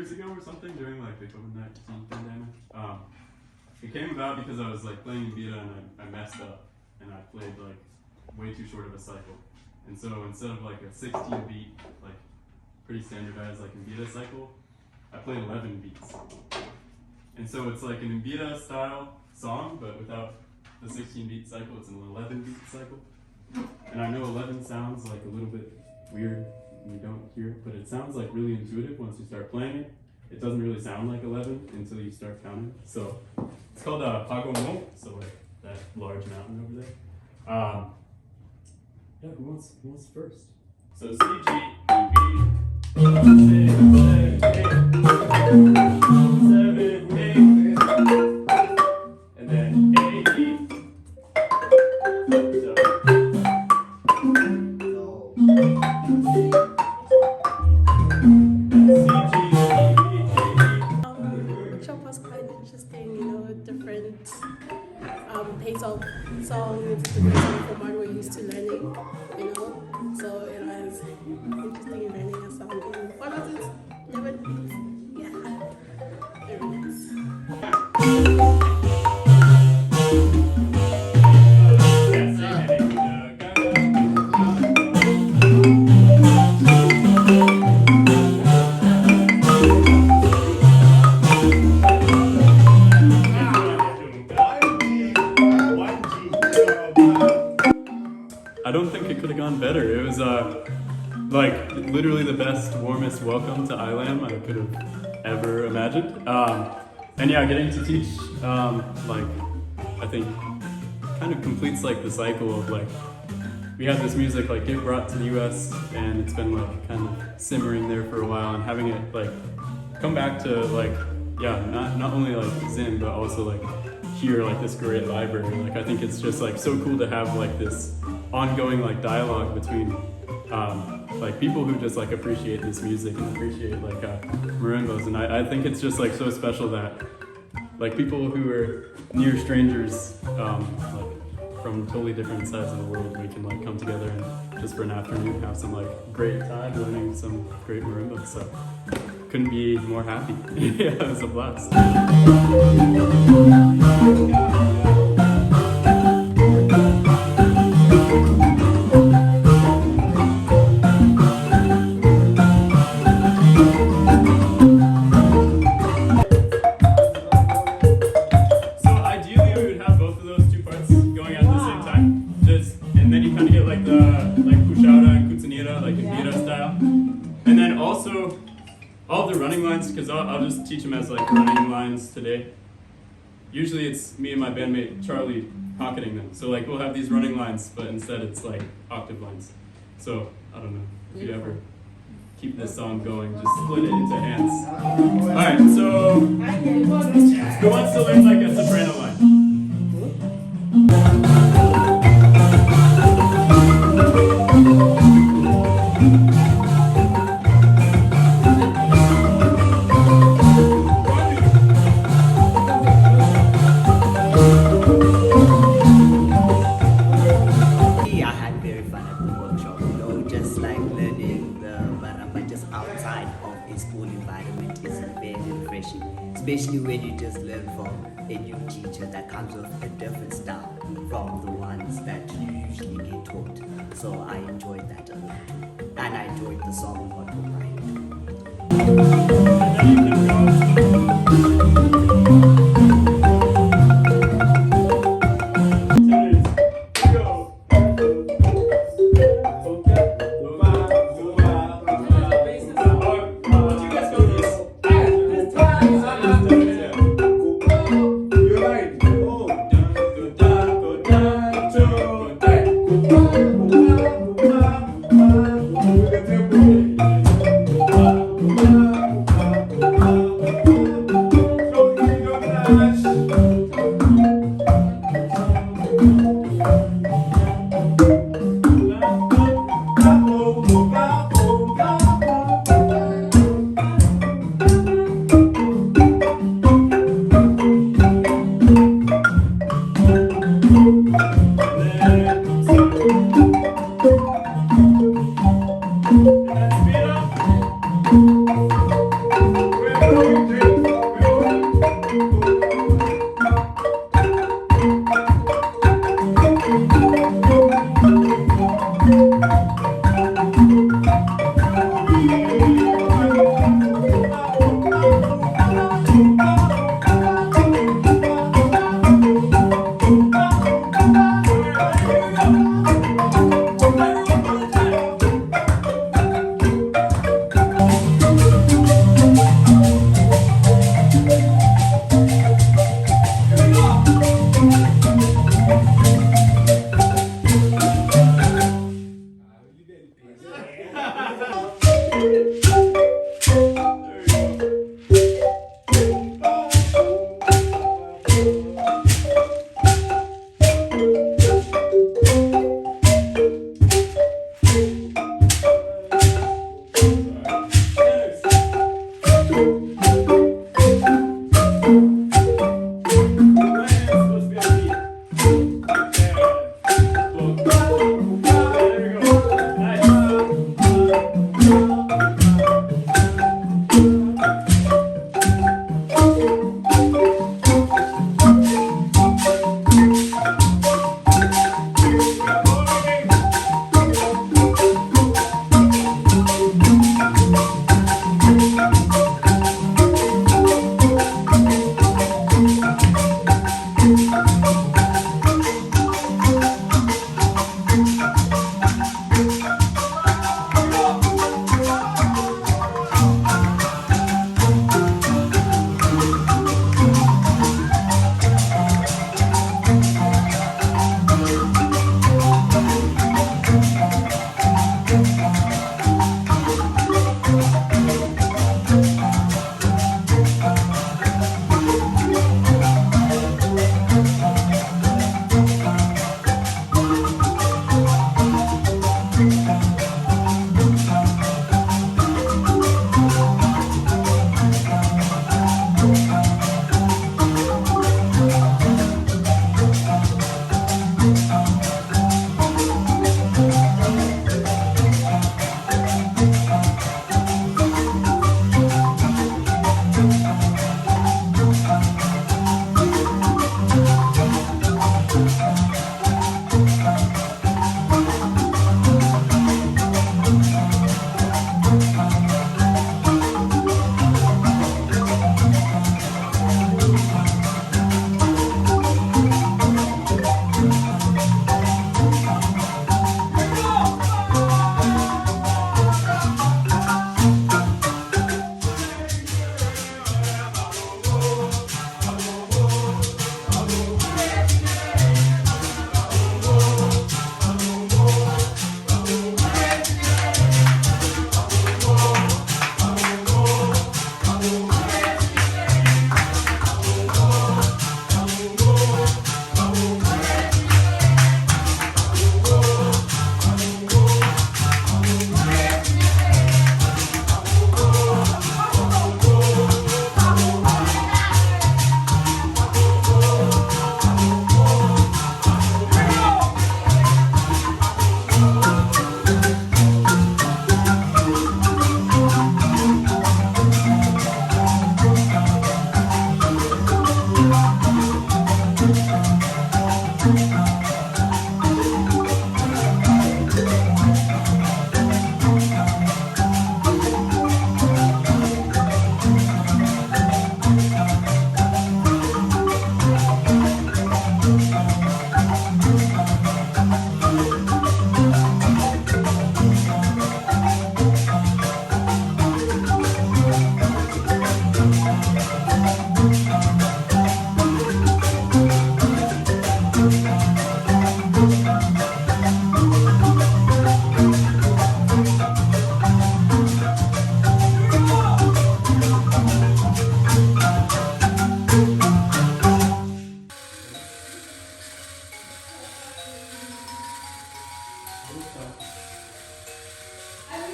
years ago or something during like the COVID-19 pandemic. It came about because I was like playing Mbira and I messed up and I played like way too short of a cycle. And so instead of like a 16 beat, like pretty standardized like Mbira cycle, I played 11 beats. And so it's like an Mbira style song, but without the 16 beat cycle, it's an 11 beat cycle. And I know 11 sounds like a little bit weird when you don't hear it, but it sounds like really intuitive once you start playing it. It doesn't really sound like 11 until you start counting. So it's called Pagomo, so like that large mountain over there. Yeah, who wants first? So C, G, E, B, 7, 8, and then A, E. Shop was quite interesting, you know, different pace of songs, different format we're used to learning, you know. So it was interesting learning a song in what was it? 11 beats? Yeah. Very nice. I don't think it could have gone better. It was like literally the best, warmest welcome to iLam I could have ever imagined. And yeah, getting to teach, like I think kind of completes like the cycle of like, we had this music like get brought to the US and it's been like kind of simmering there for a while, and having it like come back to like, yeah, not only like Zim, but also like hear like this great library. Like I think it's just like so cool to have like this ongoing like dialogue between like people who just like appreciate this music and appreciate like marimbas, and I think it's just like so special that like people who are near strangers like from totally different sides of the world, we can like come together and just for an afternoon have some like great time learning some great marimba. So couldn't be more happy. Yeah, it was a blast. All the running lines, because I'll just teach them as like running lines today. Usually it's me and my bandmate Charlie pocketing them. So like we'll have these running lines, but instead it's like octave lines. So I don't know if you ever keep this song going, just split it into hands. Alright, so who wants to learn like a soprano line? Especially when you just learn from a new teacher that comes with a different style from the ones that you usually get taught. So I enjoyed that a lot too. And I enjoyed the song What Will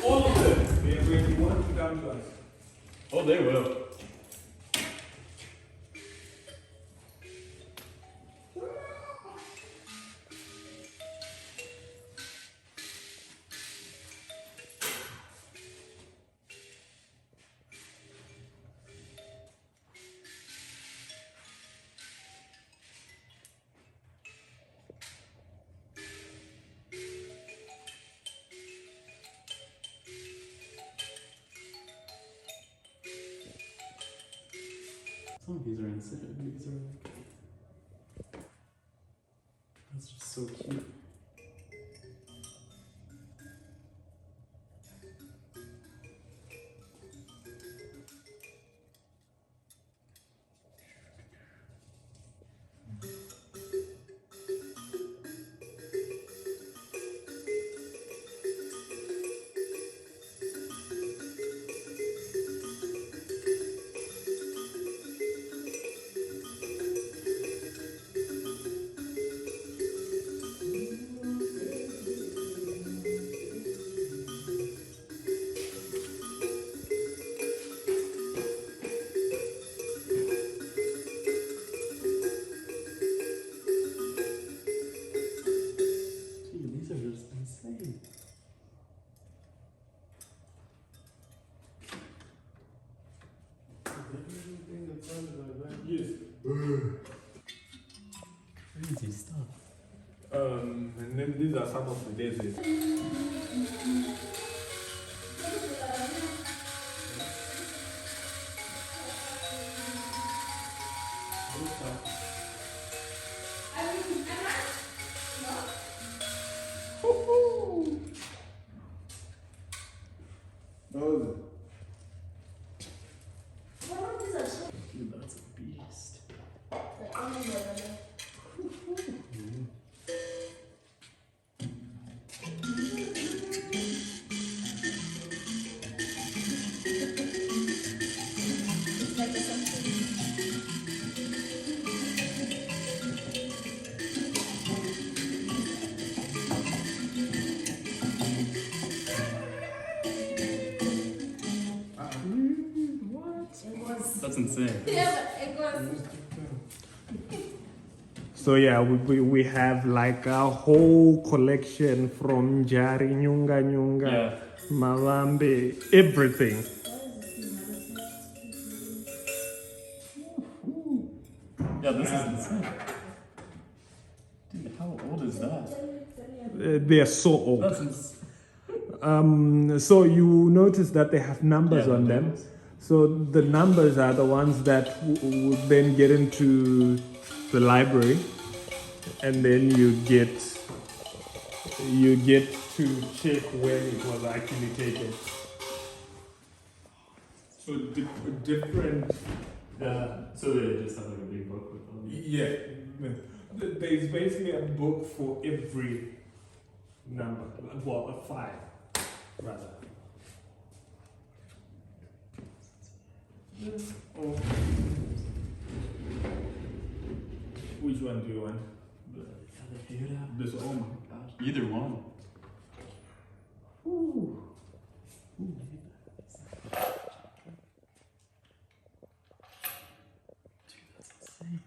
All of them. They are going to want to come to us. Oh, they will. Some of these are insane. These are like, that's just so cute. These are just insane. Everything that sounded like that. Yes. Crazy stuff. And then these are some of the deserts. Dude, that's a beast. That's insane. So yeah, we have like a whole collection from Jari, Nyunga Nyunga, Yeah. Mawambe, everything. Yeah, this is insane. Dude, how old is that? They are so old. That's insane. So you notice that they have numbers Yeah, on the them. numbers. So the numbers are the ones that would then get into the library, and then you get to check when it was actually taken. So different. So they just have like a big book with all these. Yeah, there's basically a book for every number. Well, a 5 rather. Oh. Which one do you want? This one? Oh my gosh. Either one. Ooh. Dude, that's insane.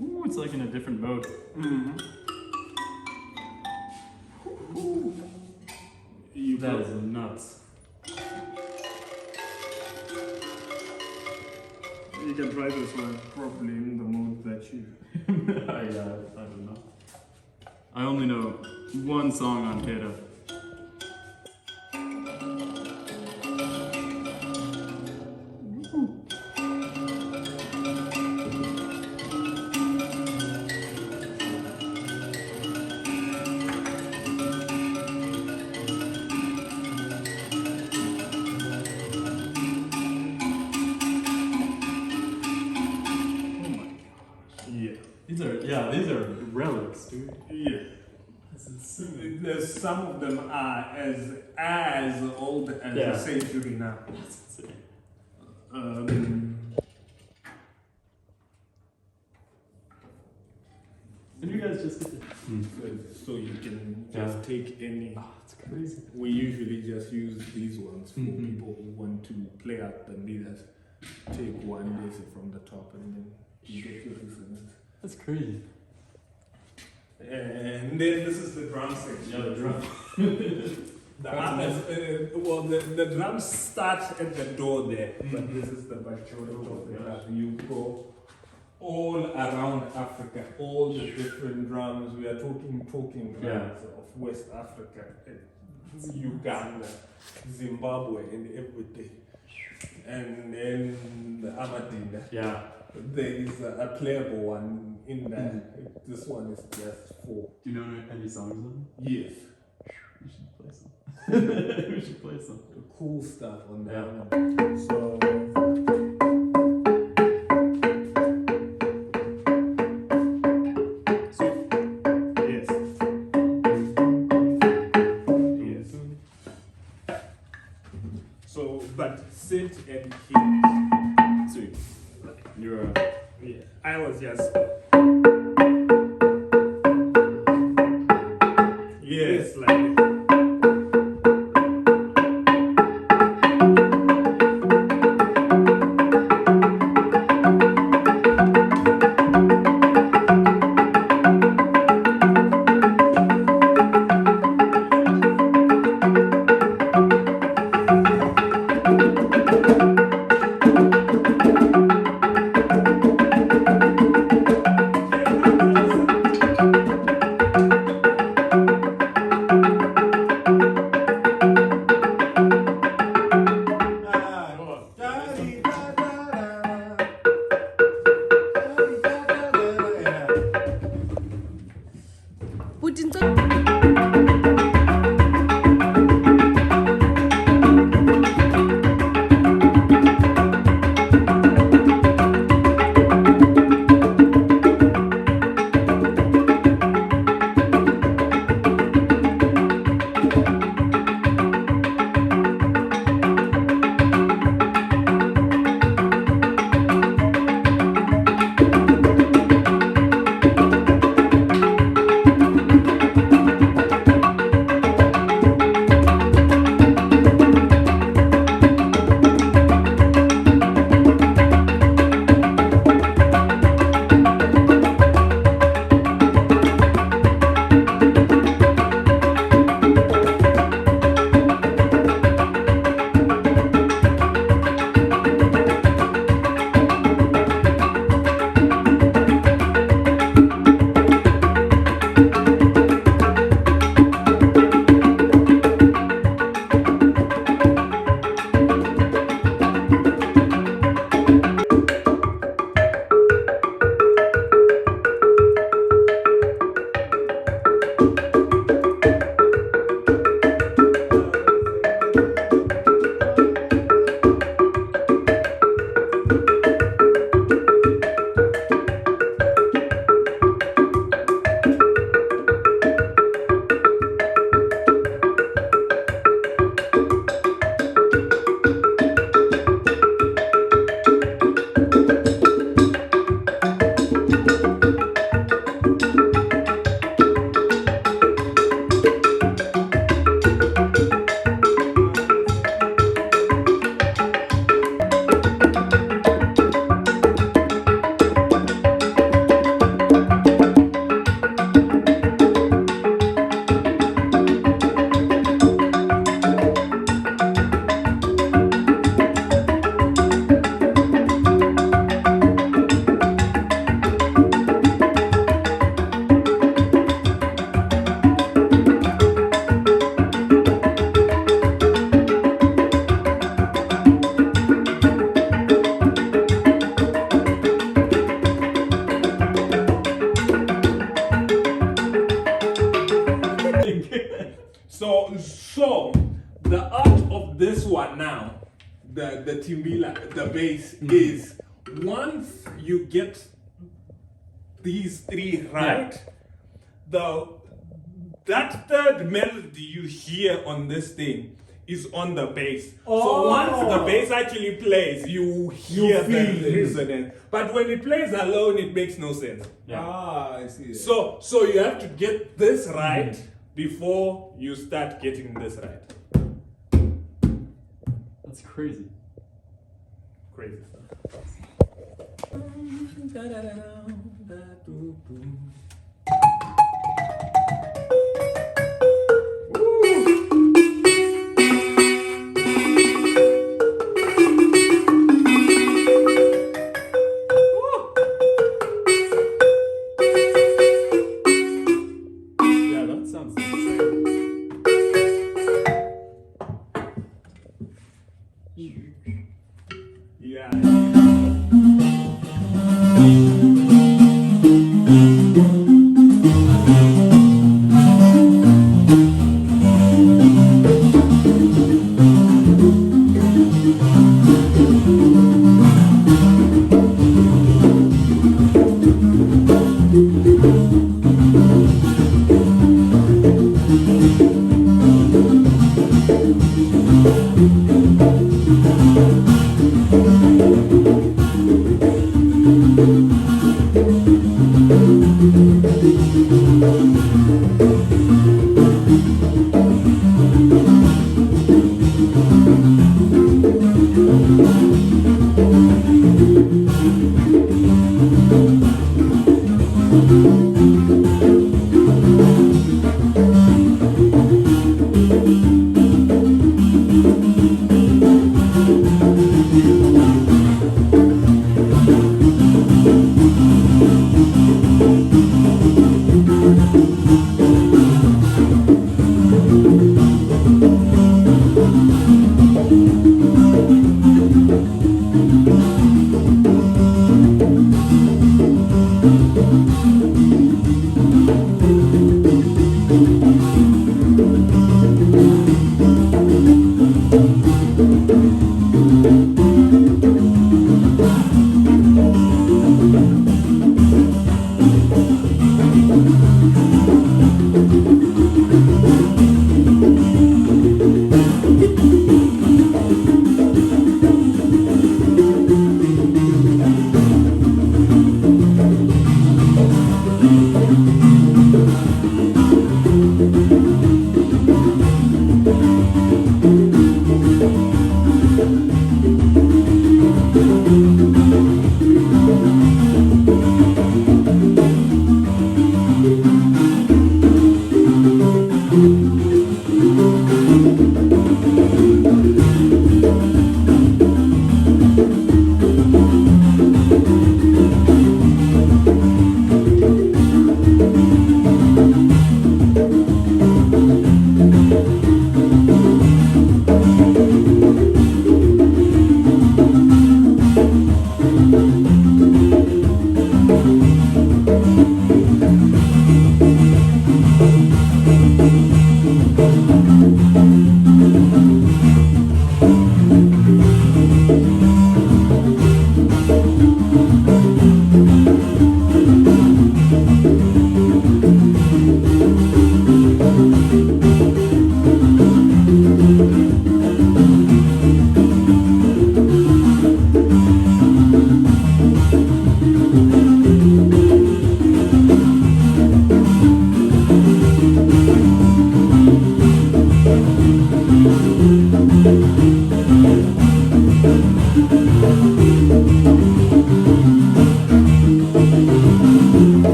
Ooh, it's like in a different mode. Mm-hmm. That is nuts. You can try this one properly in the mode that you. I don't know. I only know one song on Keto. too. Yeah. This is so There's some of them are as old as Yeah. a century now. that's insane. And you guys just get to. So you can just take any. Oh, it's crazy. We usually just use these ones for Mhm. people who want to play out the leaders. Take one basic from the top and then you get your resonance. That's crazy. And then this is the drum section. Yeah, the drum. The others, the drums start at the door there, but this is the bachoro of the drum. You go all around Africa, all the different drums. We are talking drums of West Africa, Uganda, Zimbabwe, and everything. And then the Amadinda. Yeah. There is a playable one in there. This one is just for. Do you know any songs on it? Yes. We should play some. We should play some. Cool stuff on that Yeah. one. So. Yes. Yes. So, but sit and keep. Sweet. You're. Yeah. I was just. Yes, like. So the art of this one now, the Timbila, the bass, is once you get these three right, that third melody you hear on this thing is on the bass. So Oh. once the bass actually plays, you hear the feel it. resonance. But when it plays alone, it makes no sense. Yeah. Ah, I see. So you have to get this right before you start getting this right. That's crazy. Crazy stuff. Yeah, that sounds insane. Yeah. Thank